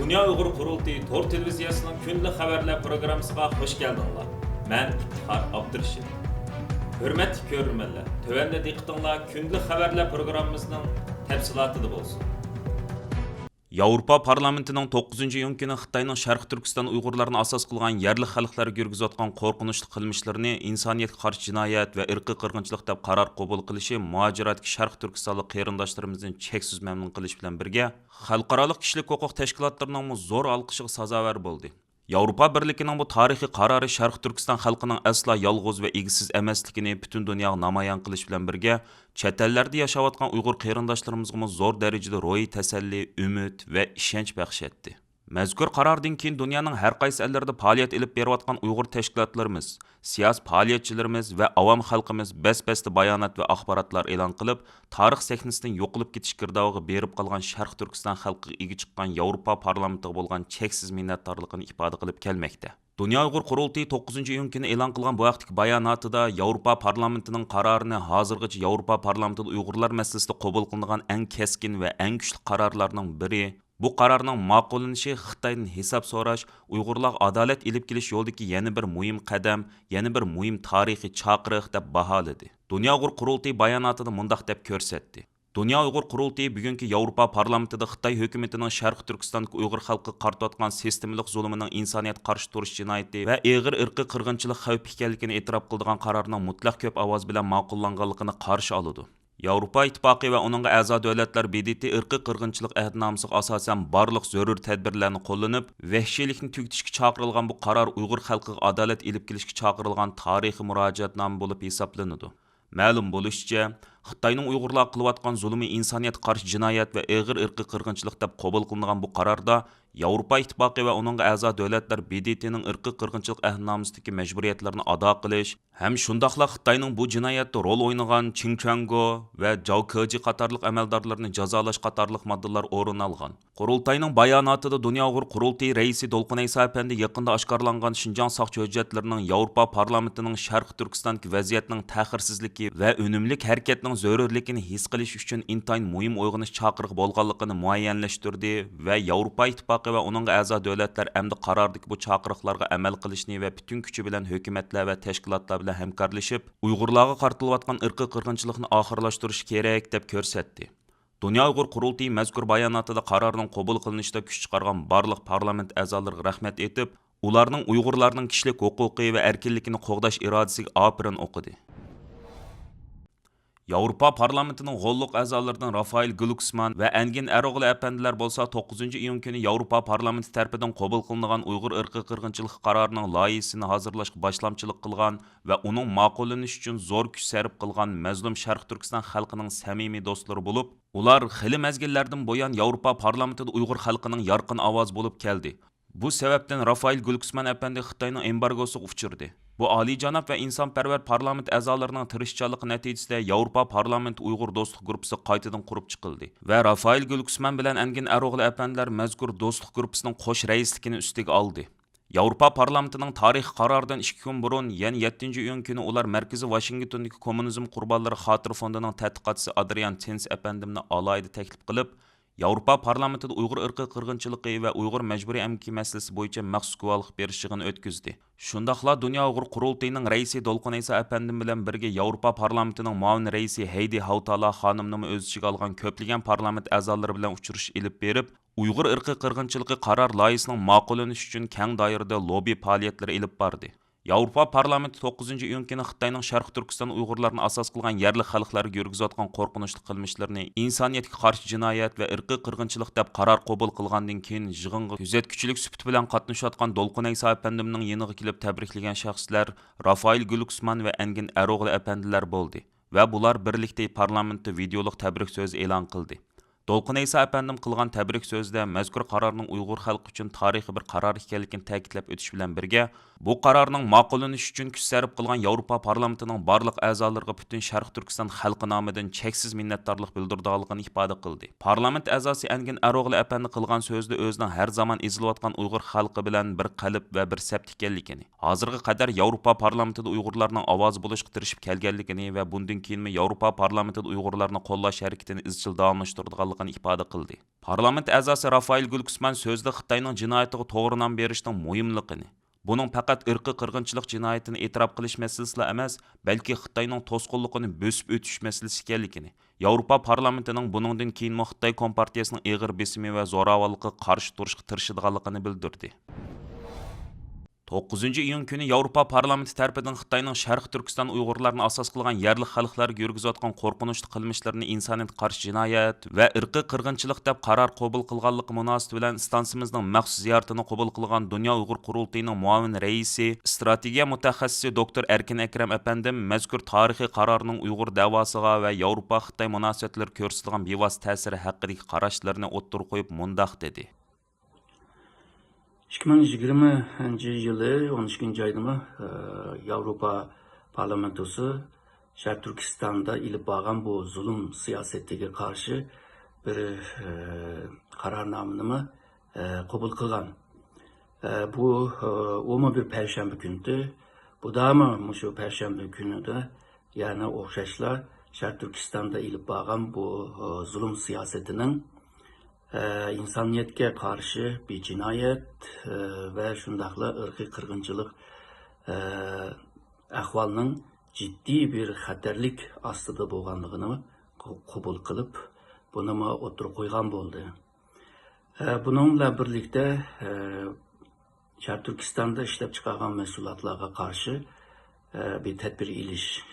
Dünya Uyghur Qurultayı Tor televiziyasının günlük haberler programmasına hoş geldinler. Ben İftihar Abdurşid. Hürmetli görürmenler, tövende diqqatinglar günlük haberler programmasının tafsilatıda bolsun. Yevropa Parlamentining 9-iyun kuni Xitoyning Sharq Turkiston Uyg'urlarini asos qilgan yerli xalqlar yurgizayotgan qo'rqinchli qilmishlarini insoniyatga qarshi jinoyat va irqiy qirg'inchilik deb qaror qabul qilishi muhojiratga Sharq Turkistonlik qarindoshlarimizni cheksiz mamnun qilish bilan birga xalqaro kishilik huquq tashkilotlarining zo'r olqishiga sazovor bo'ldi. Yevropa Birligining bu tarixiy qarori Sharq Turkiston xalqining aslo yolg'iz va egisiz emasligini butun dunyoga namoyon qilish bilan birga chet ellarda yashayotgan Uyg'ur qarindoshlarimizga zo'r darajada ro'yi tasalli, umid va ishonch baxsh etdi. Mazkur qarordan keyin dunyoning har qaysi ellarida faoliyat olib berayotgan Uyg'ur tashkilotlarimiz, siyosiy faoliyatchilarimiz va avom xalqimiz bas-basta bayonot va axborotlar e'lon qilib, tarix sahnasidan yo'qolib ketish girdog'iga berib qolgan Sharq Turkiston xalqiga ega chiqqan Yevropa parlamentiga bo'lgan cheksiz minnatdorligini ifoda qilib kelmoqda. Dünya Uyghur Qurultayı 9-iyun kuni e'lon qilgan bu vaqtdagi bayonotida Yevropa parlamentining qarorini hozirgacha Yevropa parlamentida Uyg'urlar masalasida qabul qilingan eng keskin va eng kuchli qarorlarning biri. Bu qarorning ma'qullanishi Xitoydan hisob so'rash, Uyg'urlarga adolat ilib kelish yo'lidagi yana bir muhim qadam, yana bir muhim tarixiy chaqiriq deb baholadi. Dünya Uyghur Qurultayı bayonotida mundaq deb ko'rsatdi. Dünya Uyghur Qurultayı bugungi Yevropa parlamentida Xitoy hukumatining Sharq Turkistondagi Uyg'ur xalqiga qaratayotgan sistemalik zulmining insoniyat qarshi turish jinoyati va ig'ir irqiy qirg'inchilik xavfi ekanligini e'tirof qildigan qarorning mutlaq ko'p ovoz bilan ma'qullanganligini qarshi oladi. Yevropa İttifaqı və onunğa a'zo davlatlar BDT irqiy qirg'inchilik ahdnomasiga asosan barliq zarur tadbirlarni qo'llanib, vahshiylikni tugatishga chaqirilgan bu qaror Uyg'ur xalqiga adolat ilib kelishga chaqirilgan tarixiy murojaatnoma bo'lib hisoblanadi. Ma'lum bo'lishicha, Xitoyning Uyg'urlar qilayotgan zulmiy insoniyat qarshi jinoyat va ig'ir irqiy qirg'inchilik deb qabul qilingan bu qarorda Yevropa İttifaqı və onunğa a'zo davlatlar BDTning irqiy qirg'inchilik ahdnomasidagi majburiyatlarni ado qilish, ham shundaqla Xitoyning bu jinoyatda rol o'ynagan Qin Chuango va Zhao Keji qatorliq amaldorlarni jazolash qatorliq moddalar o'rin olgan. Qurultayning bayonotida Dünya Uyghur Qurultayı raisi Dolqun Aysa apandi yaqinda oshkorlangan Xinjiang soqchi hujjatlarining Yevropa parlamentining Sharq Turkistondagi vaziyatning ta'xirsizligi va unumli harakatning zarurligini his qilish uchun intayin muhim uyg'onish chaqiriq bo'lganligini muayyanlashtirdi va Yevropa İttifaqı va uning a'zo davlatlar endi qarordagi bu chaqiriqlarga amal qilishni va butun kuchi bilan hukumatlar va tashkilotlar bilan hamkorlashib, Uyg'urlarga qaratilayotgan irqiy qirg'inchilikni oxirlashtirish kerak deb ko'rsatdi. Dünya Uyghur Qurultayı mazkur bayonotida qarorning qabul qilinishida kuch chiqargan barliq parlament a'zolariga rahmat etib, ularning Uyg'urlarning kishilik huquqi va erkinligini qo'g'dash irodasiga opirin o'qidi. Yevropa parlamentining g'olliq a'zolaridan Rafael Glucksmann va Engin Eroğlu apandilar bo'lsa 9-iyun kuni Yevropa parlamenti tarafidan qabul qilingan Uyg'ur irqiy qirg'inchilik qarorining loyihasini hozirlashga boshlamchilik qilgan va uning ma'qullanishi uchun zo'r kuch sarf qilgan mazlum Sharq Turkiston xalqining samimiy do'stlari bo'lib, ular xili mazgillardan bo'yon Yevropa parlamentida Uyg'ur xalqining yorqin ovoz bo'lib keldi. Bu sababdan Rafael Glucksmann apandi Xitoyning embargosiga uchirdi. Bu oliyjanob va insonparvar parlament a'zolarining tirishchanligi natijasida Yevropa parlamenti Uyg'ur do'stlik guruhi qaytadan qurib chiqildi va Rafael Glucksmann bilan Engin Eroğlu apandilar mazkur do'stlik guruhining qo'sh raisligini ustiga oldi. Yevropa parlamentining tarix qaroridan 2 kun burun, ya'ni 7-iyun kuni ular Markaziy Washingtondagi kommunizm qurbonlari xotira fondining tadqiqotchisi Adrian Tens apandimni alohida taklif qilib, Yevropa parlamentida Uyg'ur irqiy qirg'inchiligi va Uyg'ur majburiy emgak masalasi bo'yicha maxsus guvohlik berish yig'ini o'tkazdi. Shundaqla Dünya Uyghur Qurultayining raisi Dolqun Aysa apandim bilan birga Yevropa parlamentining muavin raisi Heidi Hautala xonimni o'z ichiga olgan ko'plagan parlament a'zolari bilan uchrashuv ilib berib, Uyg'ur irqiy qirg'inchiligi qaror loyihasining ma'qullanishi uchun keng doirada lobby faoliyatlari ilib bordi. Yevropa parlamenti 9-iyun kuni Xitoyning Sharq Turkiston Uyg'urlarini asos qilgan yerli xalqlarga yurgizayotgan qo'rqinchli qilmishlarini insoniyatga qarshi jinoyat va irqiy qirg'inchilik deb qaror qabul qilgandan keyin yig'inga kuzatuvchilik sifati bilan qatnashayotgan Dolqun Aysa apandimning yeniga kelib tabriklagan shaxslar Rafael Glucksmann va Engin Eroğlu apandilar bo'ldi va bular birlikda parlamentda videolik tabrik so'zi e'lon qildi. Dolqun Aysa apandim qilgan tabrik so'zida mazkur qarorning Uyg'ur xalqi uchun tarixiy bir qaror ekanligini ta'kidlab o'tish bilan birga, bu qarorning ma'qullanishi uchun kuch sarf qilgan Yevropa parlamentining barliq a'zolariga butun Sharq Turkiston xalqi nomidan cheksiz minnatdorlik bildirganligini ifoda qildi. Parlament a'zosi Engin Eroğlu apandi qilgan so'zda o'zining har zaman ezilayotgan Uyg'ur xalqi bilan bir qalb va bir sabt ekanligini, hozirga qadar Yevropa parlamentida Uyg'urlarning ovozi bo'lishga tirishib kelganligini va bundan keyin Yevropa parlamentida Uyg'urlarni qo'llash harakatini izchil davomlashtiradiganligini болғанлығын ifoda qildi. Parlament a'zosi Rafael Gülkisman so'zda Xitoyning jinoyatiga to'g'ri nom berishning muhimligini, buning faqat irqiy qirg'inchilik jinoyatini e'tirof qilish masalasida emas, balki Xitoyning to'sqinligini bo'sib o'tish masalasi ekanligini, Yevropa parlamentining buningdan keyin Xitoy kompartiyasining og'ir besimi va zo'ravonlikqa qarshi turishga tirishadiganligini bildirdi. 9 iyun kuni Yevropa parlamenti tarafidan Xitoyning Sharq Turkiston Uyg'urlarni asos qilgan yerli xalqlarga yurgizayotgan qo'rqinchli qilmishlarini insoniyatga qarshi jinoyat va irqiy qirg'inchilik deb qaror qabul qilganligi munosabati bilan stansimizning maxsus ziyoratini qabul qilgan Dunyo Uyg'ur qurultayining muavin raisi, strategiya mutaxassisi doktor Erkin Akram apandim mazkur tarixiy qarorning Uyg'ur davosiga va Yevropa Xitoy munosabatlari ko'rsatgan bevosita ta'siri haqidagi qarashlarini o'ttirib qo'yib mundaq dedi. 2020 yılı 12. ayda Avrupa Parlamentosu Şarkı Türkistan'da ilip bağlan bu zulüm siyasetine karşı bir kararnamını kabul kılgan. Bu o bir perşembe gündü. Bu da ama şu perşembe günü de yani okşaşlar Şarkı Türkistan'da ilip bağlan bu zulüm siyasetinin insaniyetke karşı bir cinayet ve şundakla ırkı kırgınçılık ahvalının ciddi bir xatarlik astıda boğanlığını kabul kılıp bunu oturup koygan oldu. Bununla birlikte Şarkı Türkistan'da işlep çıkargan mesulatlara karşı bir tedbir iliş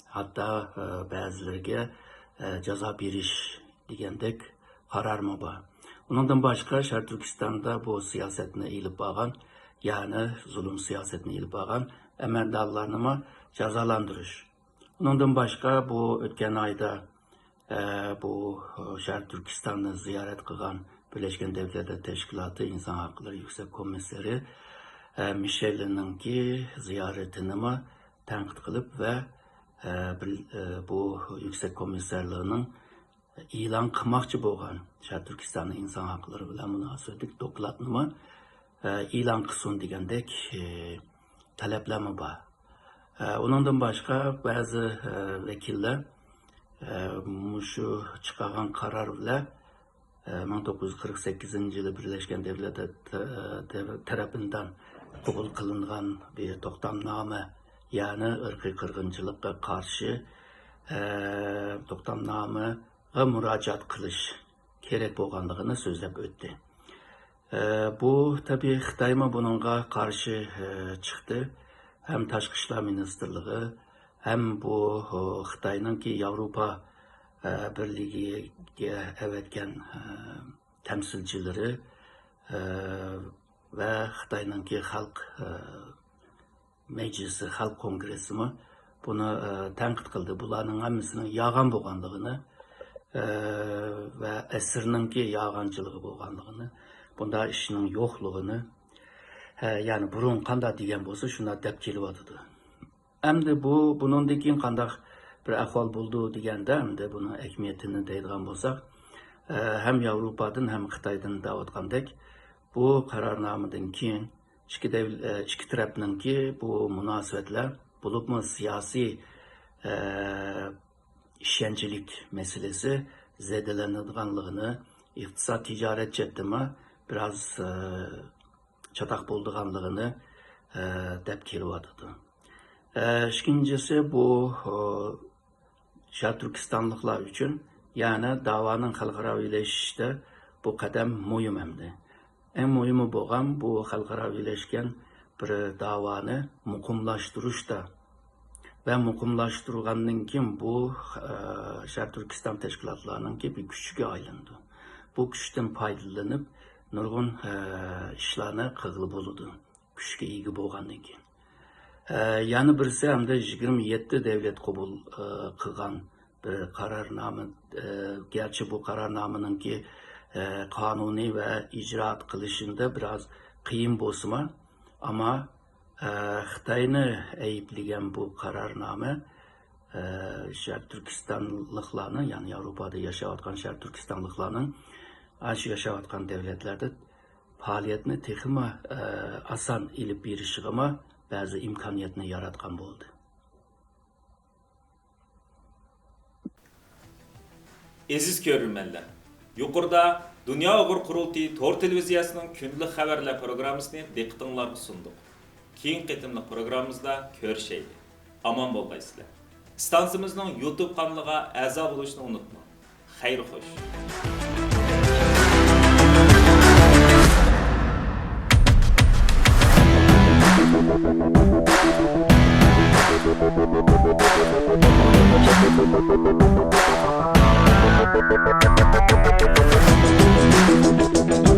hatta bazılarına ceza biriş degендek karar mı var? Ondan başka Şarkı Türkistan'da bu siyasetine eğilip bağlan, yani zulüm siyasetine eğilip bağlan emerdallarını mı cezalandırış. Ondan başka bu ötken ayda bu Şarkı Türkistan'ı ziyaret kılan Birleşken Devletler Teşkilatı İnsan Hakları Yüksek Komiseri Michel'in ki ziyaretini mi tenkit kılıp ve bu Yüksek Komiserliğinin ilan kılmakçı boğan Şarkı Türkistan'ın insan hakları bilen münasebetlik doklatını ilan kılsın degендek taleplemi var. Ondan başka bazı vekiller şu çıkan karar ile 1948 yılı Birleşken Devletler tarafından kabul kılınan bir toktamname yani ırkı kırgınçılıkla karşı toktamname müracaat kılış gerek boğanlığını sözlep öttü. Bu tabi Xitayma bununla karşı çıktı. Hem Taşkı İşler Ministerliği hem bu Xitay'nın ki Avrupa Birliği'ye evetken temsilcileri ve Xitay'nın ki Halk Meclisi, Halk Kongresi mi bunu tenkit kıldı. Bunların hepsinin yağan boğanlığını ve esirinin ki yağancılığı boğanlığını, bunda işinin yokluğunu, yani burun kanda diyen bolsa şuna dep keliyotydy. Hem de bunun keyin kandak bir ahval buldu degende hem de bunun ehmiyetini deydigan bolsak, hem Avrupa'dan hem Xitay'dan da o'tgandek bu kararnamadan keyin iki tarafning ki bu münasebetler bulupmu siyasi işençilik meselesi zedelenadiganlığını, iqtisad ticaret chetimi biraz çatak bolduğanlığını dep keliyotydy. İkincisi bu Şarkı Türkistanlıklar için yani davanın xalqaravileşişte bu kadem muhim emdi. En muhimi boğan bu xalqaravileşken bir davanı mukumlaştırışta ve mukumlaştırgandan kim bu Şarkı Türkistan teşkilatlarının ki bir güçke aylandı. Bu güçten faydalanıp nurgun işlerine kığılı boludu. Güçke iyi boğandan kim. Yani birisi hem de 27 devlet kabul kılgan bir kararname. Gerçi bu kararnamenin ki kanuni ve icraat kılışında biraz kıyım bozma ama Xitay'ını eyüplegen bu kararname Şarkı Türkistanlıklarının yani Avrupa'da yaşayotgan Şarkı Türkistanlıklarının aşı yaşayotgan devletlerde faaliyetini tekima asan ilip birişigime bazı imkaniyetini yaratgan oldu. Aziz görürmenler, yuqorida Dünya Uyghur Qurultayı Tor televiziyasının günlük xabarlar programmasını diqqətinizlərə sunduk. Keyin qitimlik programmamızda görüşəylik. Aman bolğaysızlar. Stansiyamızın YouTube kanalına a'zo bo'lishni unutmang. Xayr xo'sh. Thank you.